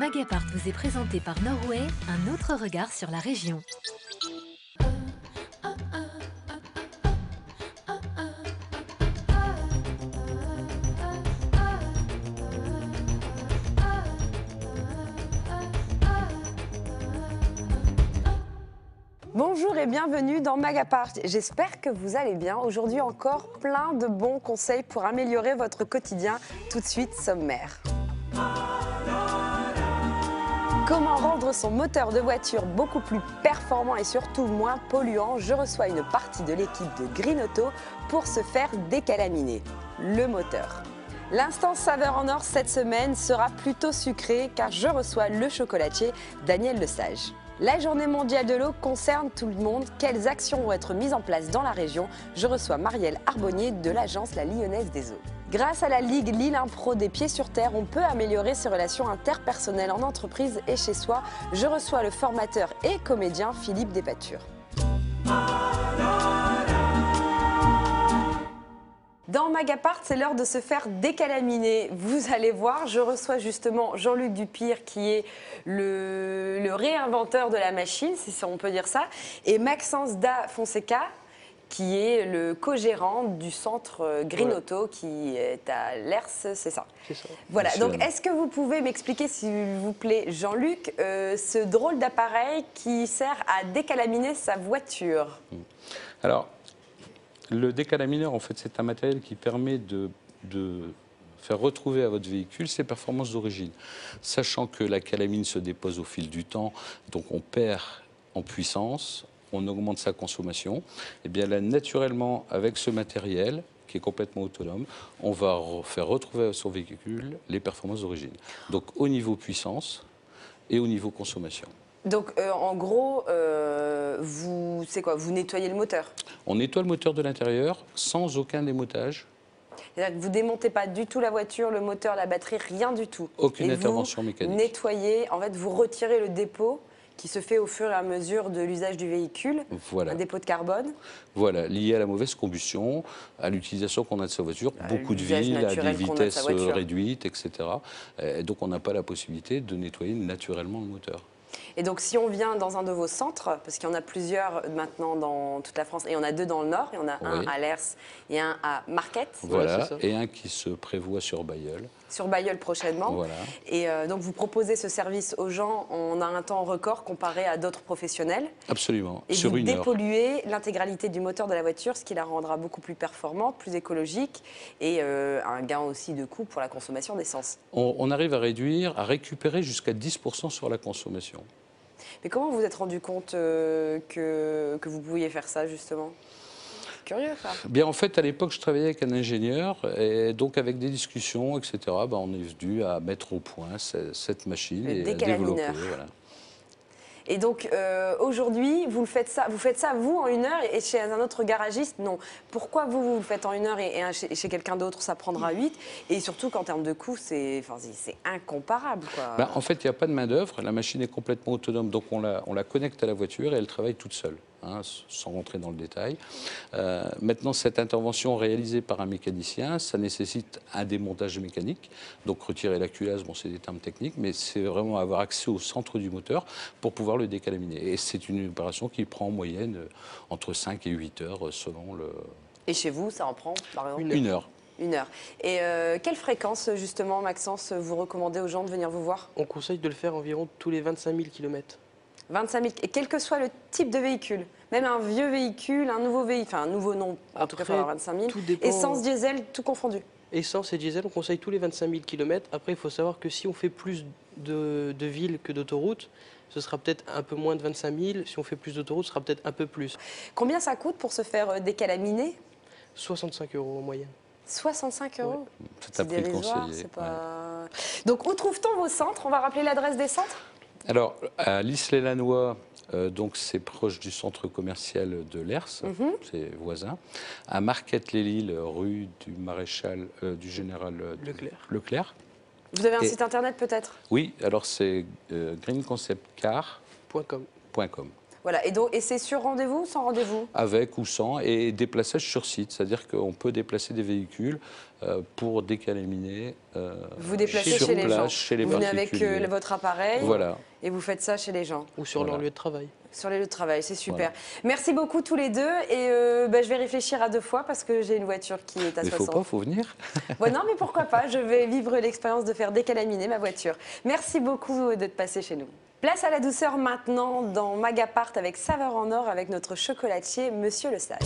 Magapart vous est présenté par Norway, un autre regard sur la région. Bonjour et bienvenue dans Magapart. J'espère que vous allez bien. Aujourd'hui encore, plein de bons conseils pour améliorer votre quotidien. Tout de suite, sommaire. Comment rendre son moteur de voiture beaucoup plus performant et surtout moins polluant? Je reçois une partie de l'équipe de Green Auto pour se faire décalaminer le moteur. L'instant saveur en or cette semaine sera plutôt sucré car je reçois le chocolatier Daniel Lesage. La journée mondiale de l'eau concerne tout le monde. Quelles actions vont être mises en place dans la région? Je reçois Marielle Arbonnier de l'agence La Lyonnaise des Eaux. Grâce à la Ligue Lille Impro des Pieds sur Terre, on peut améliorer ses relations interpersonnelles en entreprise et chez soi. Je reçois le formateur et comédien Philippe Despatures. Dans Magapart, c'est l'heure de se faire décalaminer. Vous allez voir, je reçois justement Jean-Luc Dupire qui est le réinventeur de la machine, si on peut dire ça, et Maxence da Fonseca qui est le co-gérant du centre Green Auto qui est à Lers, c'est ça? C'est ça. Voilà, Monsieur. donc est-ce que vous pouvez m'expliquer, s'il vous plaît, Jean-Luc, ce drôle d'appareil qui sert à décalaminer sa voiture? Alors, le décalamineur, en fait, c'est un matériel qui permet de faire retrouver à votre véhicule ses performances d'origine. Sachant que la calamine se dépose au fil du temps, donc on perd en puissance, on augmente sa consommation. Et bien là, naturellement, avec ce matériel, qui est complètement autonome, on va faire retrouver à son véhicule les performances d'origine. Donc au niveau puissance et au niveau consommation. Donc en gros, vous nettoyez le moteur? On nettoie le moteur de l'intérieur sans aucun démontage. C'est-à-dire que vous ne démontez pas du tout la voiture, le moteur, la batterie, rien du tout. Aucune Et intervention vous mécanique. Nettoyez, en fait, vous retirez le dépôt qui se fait au fur et à mesure de l'usage du véhicule, Voilà. un dépôt de carbone. Voilà, lié à la mauvaise combustion, à l'utilisation qu'on a de sa voiture, beaucoup de l'usage villes, à des naturel qu'on a de sa vitesses voiture. réduites, etc. Et donc on n'a pas la possibilité de nettoyer naturellement le moteur. Et donc si on vient dans un de vos centres, parce qu'il y en a plusieurs maintenant dans toute la France, et il y en a deux dans le Nord, il y en a un Oui. à Lers et un à Marquette, Voilà, c'est ça. et un qui se prévoit sur Bailleul. sur Bailleul prochainement. Voilà. Et donc vous proposez ce service aux gens en un temps record comparé à d'autres professionnels. Absolument, Et sur vous une heure. dépolluez l'intégralité du moteur de la voiture, ce qui la rendra beaucoup plus performante, plus écologique et un gain aussi de coût pour la consommation d'essence. On arrive à réduire, à récupérer jusqu'à 10% sur la consommation. Mais comment vous vous êtes rendu compte que vous pouviez faire ça justement? Curieux ça. Bien, en fait, à l'époque, je travaillais avec un ingénieur, et donc avec des discussions, etc., on est venu à mettre au point cette machine Le et à décalamineur. développer. Voilà. Et donc aujourd'hui, vous faites ça vous en une heure et chez un autre garagiste, non. Pourquoi vous le faites en une heure et chez quelqu'un d'autre, ça prendra 8? Et surtout qu'en termes de coût, c'est incomparable, quoi. Ben, en fait, il n'y a pas de main-d'œuvre, la machine est complètement autonome, donc on la connecte à la voiture et elle travaille toute seule, hein, sans rentrer dans le détail. Maintenant, cette intervention réalisée par un mécanicien, ça nécessite un démontage mécanique, donc retirer la culasse, bon, c'est des termes techniques, mais c'est vraiment avoir accès au centre du moteur pour pouvoir le décalaminer. Et c'est une opération qui prend en moyenne entre 5 et 8 heures selon le... Et chez vous, ça en prend, par exemple? Une heure. Une heure. Et quelle fréquence, justement, Maxence, vous recommandez aux gens de venir vous voir? On conseille de le faire environ tous les 25 000 km. 25 000. Et quel que soit le type de véhicule, même un vieux véhicule, un nouveau véhicule, enfin un nouveau non, en tout cas, il faut Après, avoir 25 000. tout dépend. Essence, diesel, tout confondu. Essence et diesel, on conseille tous les 25 000 km. Après, il faut savoir que si on fait plus de villes que d'autoroutes, ce sera peut-être un peu moins de 25 000. Si on fait plus d'autoroutes, ce sera peut-être un peu plus. Combien ça coûte pour se faire décalaminer? 65 € en moyenne. 65 euros. C'est C'est un prix dérisoire, conseillé. c'est pas... Donc, où trouve-t-on vos centres? On va rappeler l'adresse des centres? Alors, à Lys-les-Lannoy, donc c'est proche du centre commercial de Lers, c'est voisin. À Marquette-les-Lilles, rue du maréchal, du général Leclerc. Vous avez un Et- site internet peut-être? Oui, alors c'est greenconceptcar.com. .com. Voilà, et c'est sur rendez-vous, sans rendez-vous? Avec ou sans, et déplaçage sur site, c'est-à-dire qu'on peut déplacer des véhicules pour décalaminer Vous déplacez sur chez les gens. place, chez les Vous venez avec particuliers. votre appareil Voilà. et vous faites ça chez les gens. Ou sur leur Voilà. lieu de travail. Sur les lieux de travail, c'est super. Voilà. Merci beaucoup tous les deux et je vais réfléchir à 2 fois parce que j'ai une voiture qui est à Mais 60. faut venir. Bon, non, mais pourquoi pas, je vais vivre l'expérience de faire décalaminer ma voiture. Merci beaucoup d'être passé chez nous. Place à la douceur maintenant dans Magapart avec Saveur en Or avec notre chocolatier Monsieur Le Sage.